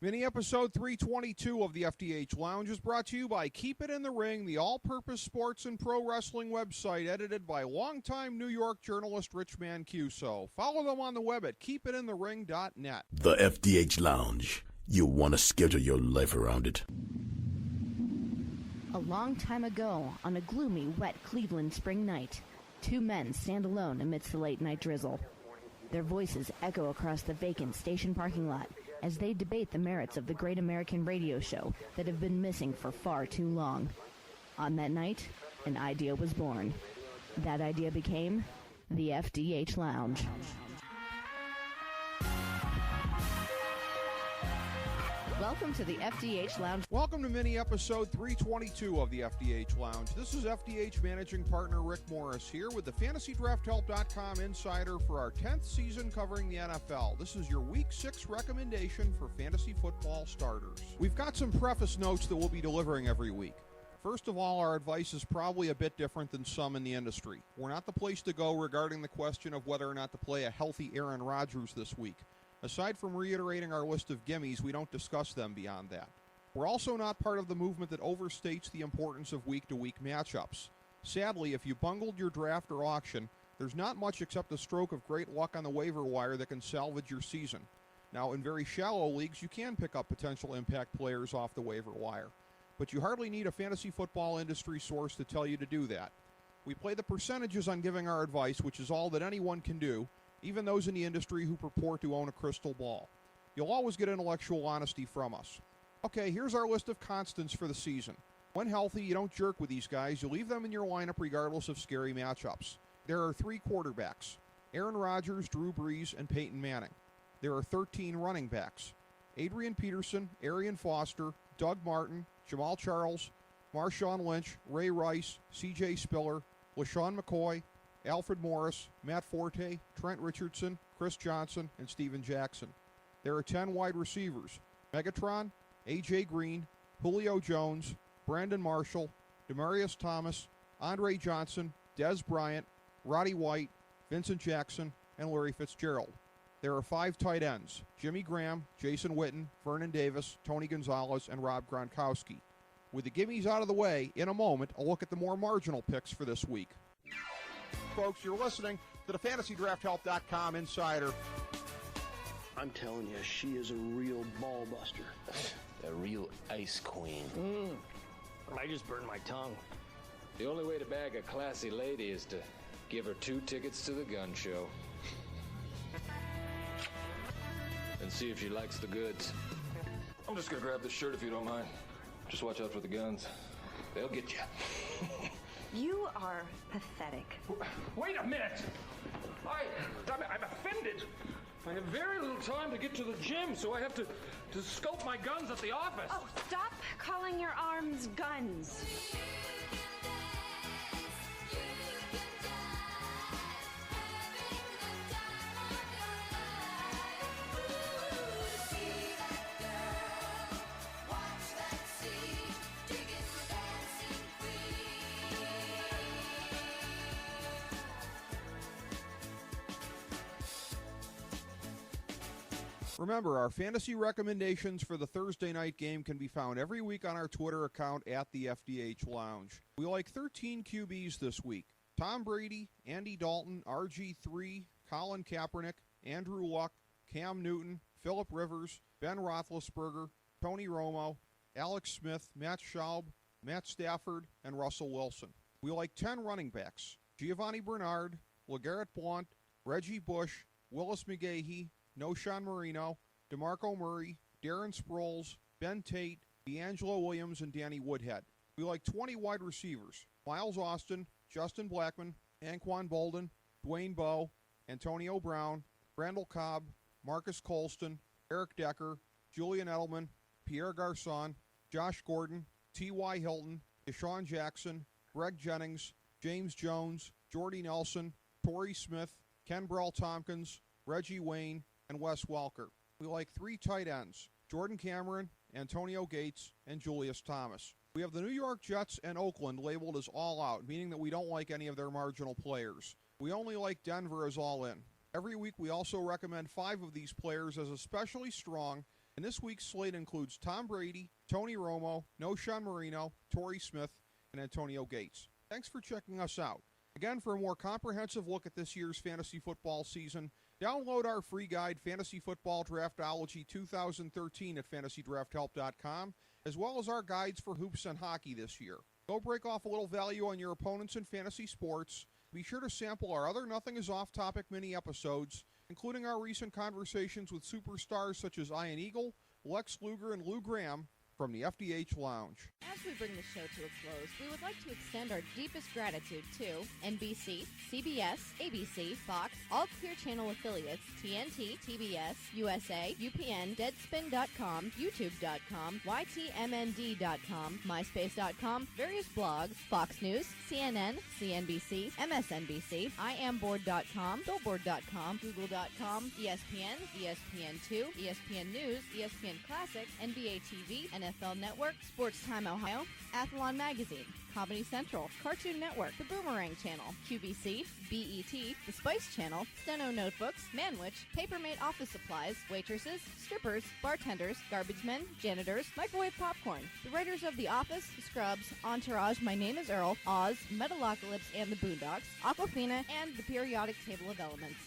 Mini episode 322 of the FDH Lounge is brought to you by Keep It in the Ring, the all-purpose sports and pro wrestling website edited by longtime New York journalist Rich Mancuso. Follow them on the web at keepitinthe.ring.net. The FDH Lounge. You want to schedule your life around it. A long time ago, on a gloomy, wet Cleveland spring night, two men stand alone amidst the late-night drizzle. Their voices echo across the vacant station parking lot as they debate the merits of the great American radio show that have been missing for far too long. On that night, an idea was born. That idea became the FDH Lounge. Welcome to the FDH Lounge. Welcome to mini episode 322 of the FDH Lounge. This is FDH managing partner Rick Morris here with the FantasyDraftHelp.com insider for our 10th season covering the NFL. This is your Week 6 recommendation for fantasy football starters. We've got some preface notes that we'll be delivering every week. First of all, our advice is probably a bit different than some in the industry. We're not the place to go regarding the question of whether or not to play a healthy Aaron Rodgers this week. Aside from reiterating our list of gimmies, we don't discuss them beyond that. We're also not part of the movement that overstates the importance of week-to-week matchups. Sadly, if you bungled your draft or auction, there's not much except a stroke of great luck on the waiver wire that can salvage your season. Now, in very shallow leagues, you can pick up potential impact players off the waiver wire, but you hardly need a fantasy football industry source to tell you to do that. We play the percentages on giving our advice, which is all that anyone can do, even those in the industry who purport to own a crystal ball. You'll always get intellectual honesty from us. Okay, here's our list of constants for the season. When healthy, you don't jerk with these guys. You leave them in your lineup regardless of scary matchups. There are 3 quarterbacks: Aaron Rodgers, Drew Brees, and Peyton Manning. There are 13 running backs: Adrian Peterson, Arian Foster, Doug Martin, Jamal Charles, Marshawn Lynch, Ray Rice, C.J. Spiller, LaShawn McCoy, Alfred Morris, Matt Forte, Trent Richardson, Chris Johnson, and Steven Jackson. There are 10 wide receivers: Megatron, A.J. Green, Julio Jones, Brandon Marshall, Demaryius Thomas, Andre Johnson, Dez Bryant, Roddy White, Vincent Jackson, and Larry Fitzgerald. There are 5 tight ends: Jimmy Graham, Jason Witten, Vernon Davis, Tony Gonzalez, and Rob Gronkowski. With the gimmies out of the way, in a moment, a look at the more marginal picks for this week. Folks, you're listening to the FantasyDraftHelp.com insider. I'm telling you, she is a real ball buster. A real ice queen. I just burned my tongue. The only way to bag a classy lady is to give her 2 tickets to the gun show. And see if she likes the goods. I'm just gonna grab this shirt if you don't mind. Just watch out for the guns. They'll get you. You are pathetic. Wait a minute! I'm offended. I have very little time to get to the gym, so I have to scope my guns at the office. Oh, stop calling your arms guns. Remember, our fantasy recommendations for the Thursday night game can be found every week on our Twitter account at the FDH Lounge. We like 13 QBs this week: Tom Brady, Andy Dalton, RG3, Colin Kaepernick, Andrew Luck, Cam Newton, Phillip Rivers, Ben Roethlisberger, Tony Romo, Alex Smith, Matt Schaub, Matt Stafford, and Russell Wilson. We like 10 running backs: Giovanni Bernard, LeGarrette Blount, Reggie Bush, Willis McGahee, Noshawn Marino, DeMarco Murray, Darren Sproles, Ben Tate, D'Angelo Williams, and Danny Woodhead. We like 20 wide receivers: Miles Austin, Justin Blackmon, Anquan Bolden, Dwayne Bowe, Antonio Brown, Randall Cobb, Marcus Colston, Eric Decker, Julian Edelman, Pierre Garçon, Josh Gordon, T.Y. Hilton, Deshaun Jackson, Greg Jennings, James Jones, Jordy Nelson, Torrey Smith, Ken Brawl-Tompkins, Reggie Wayne, and Wes Welker. We like 3 tight ends: Jordan Cameron, Antonio Gates, and Julius Thomas. We have the New York Jets and Oakland labeled as all out, meaning that we don't like any of their marginal players. We only like Denver as all in. Every week we also recommend 5 of these players as especially strong And this week's slate includes Tom Brady, Tony Romo, Noshawn Marino, Torrey Smith, and Antonio Gates. Thanks for checking us out. Again, for a more comprehensive look at this year's fantasy football season, download our free guide, Fantasy Football Draftology 2013 at fantasydrafthelp.com, as well as our guides for hoops and hockey this year. Go break off a little value on your opponents in fantasy sports. Be sure to sample our other Nothing is Off Topic mini episodes, including our recent conversations with superstars such as Ian Eagle, Lex Luger, and Lou Graham from the FDH Lounge. As we bring the show to a close, we would like to extend our deepest gratitude to NBC, CBS, ABC, Fox, all Clear Channel affiliates, TNT, TBS, USA, UPN, Deadspin.com, YouTube.com, YTMND.com, MySpace.com, various blogs, Fox News, CNN, CNBC, MSNBC, IamBoard.com, Billboard.com, Google.com, ESPN, ESPN2, ESPN News, ESPN Classic, NBA TV, NFL Network, Sports Time Ohio, Athlon Magazine, Comedy Central, Cartoon Network, The Boomerang Channel, QVC, BET, The Spice Channel, Steno Notebooks, Manwich, Papermate Office Supplies, waitresses, strippers, bartenders, garbage men, janitors, microwave popcorn, the writers of The Office, Scrubs, Entourage, My Name is Earl, Oz, Metalocalypse and the Boondocks, Aquafina, and the periodic table of elements.